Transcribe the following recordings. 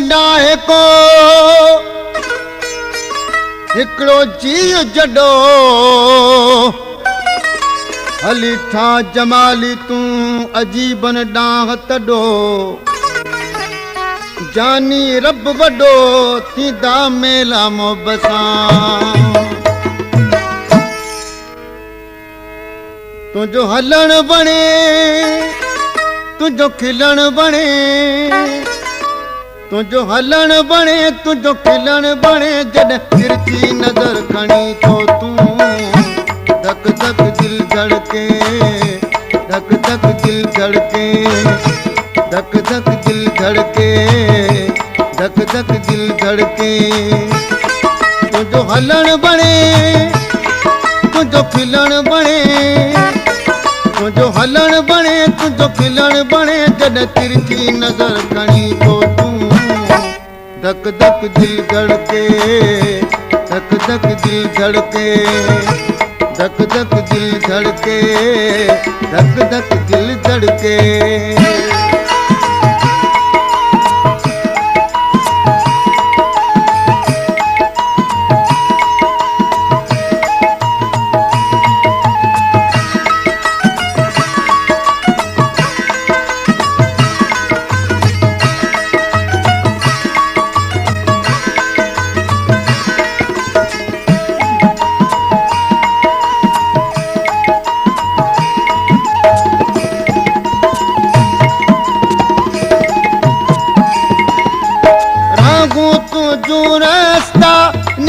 डाहे को हिकड़ो जीव जडो हली ठा जमाली तू अजीबन डाह तडो जानी रब वडो थींदा मेला मोहब्बतां तुझो हलण बणे तुझो खिलण बणे तुझो हलण बणे तुझो खिलण बणे जॾहिं तिरछी नज़र खणी तो तूं धक धक दिल धड़के धक धक दिल धड़के धक धक दिल धड़के धक धक दिल धड़के तुझो हलण बणे तुझो खिलण बणे तुझो हलण बणे तुझो खिलण बणे जॾहिं तिरछी नज़र खणी तो तूं धक धक दिल धड़के धक धक दिल धड़के धक धक दिल धड़के धक धक दिल धड़के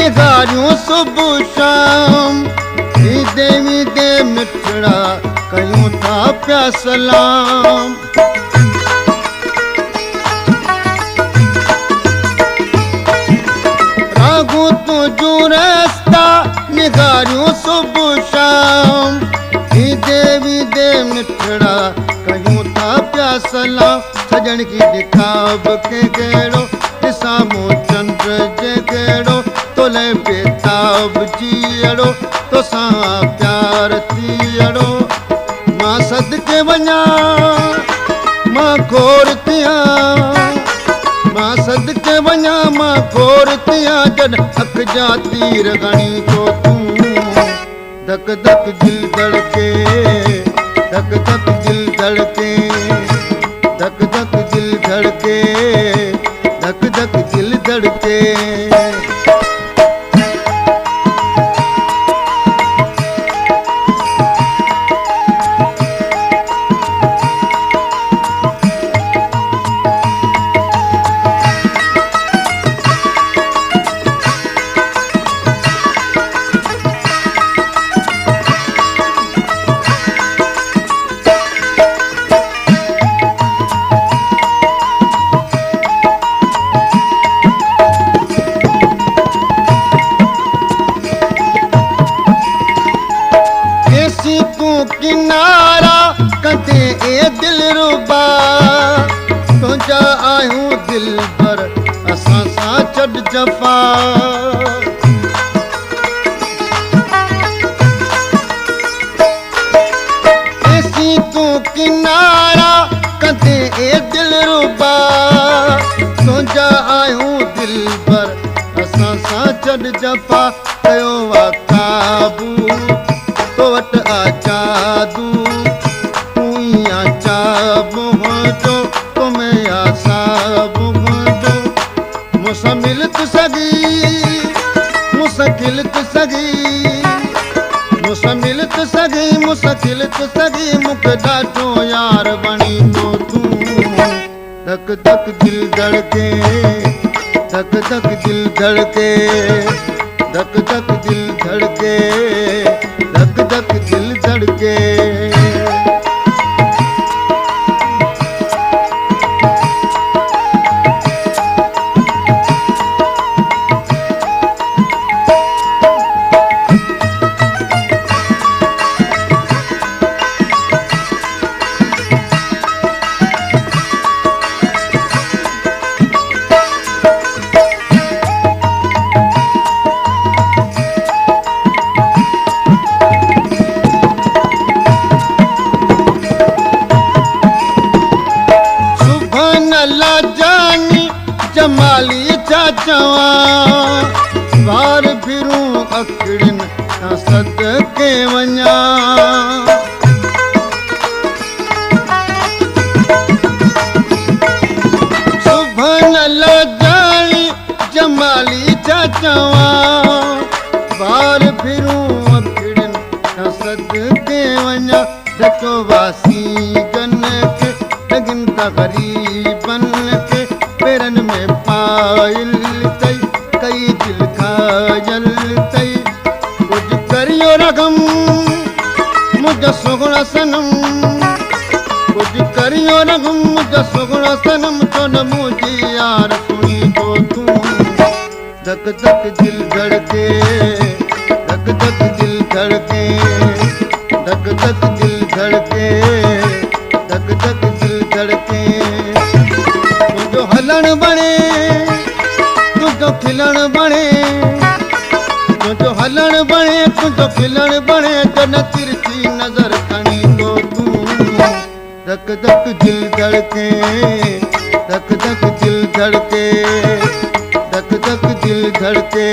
निगारियूं सुबुह शाम देवी दे मिठड़ा कयूं था पिया सलाम रागू तुझूं रास्ता निगारियूं सुबुह शाम देवी दे मिठड़ा कयूं था पिया सलाम सजण की दिखाब के कहिड़ो सामो चंद्र जे कहिड़ो तोले बेताब जीअड़ो तोसां प्यार थीअड़ो मां सदके वञा मां खोर थियां मां सदके वञा मां खोर थियां जॾहिं अख जा तीर घणी तो तूं धक धक दिल धड़के धक धक दिल धड़के धक धक दिल धड़के धक धक दिल धड़के किनारा कते ए दिल रुबा तुझा आयूं दिल पर असां सां छॾ जफ़ा ऐसी तूं किनारा कते ए दिल रुबा तुझा आयूं दिल पर असां सां छॾ जफ़ा कयो वा काबू तो वट आचा दू तू आचा मुझो तुम्हें आसा मुझो मुसा मिलत सगी मुसा खिलत सगी मुसा मिलत सगी मुसा खिलत सगी मुख डाठो यार बणी तो तू धक धक दिल धड़के धक धक दिल धड़के धक धक दिल धड़के धक धक दिल धड़के चवा बार फिरूं अखड़िन तां सदके वञा सुभान अल्लाह जाई जमाली चवा बार फिरूं अखड़िन तां सदके वञा ढको वासी गन के लगिन ता गरीबन के पेरन में पायल तई कई दिल घायल तई कुछ करियो रगम मुझ सुगुण सनम कुछ करियो रगम मुझ सुगुण सनम तो न मुझी यार सुनी तो तू धक धक दिल धड़के धक धक दिल धड़के धक धक दिल धड़के धक धक दिल धड़के तुझो हलन बने तुझो खिलन बने तुझो हलन बने तुझो खिलन बने जन तिरछी नजर खणी तो तू धक धक दिल धड़के धक धक दिल धड़के धक धक दिल धड़के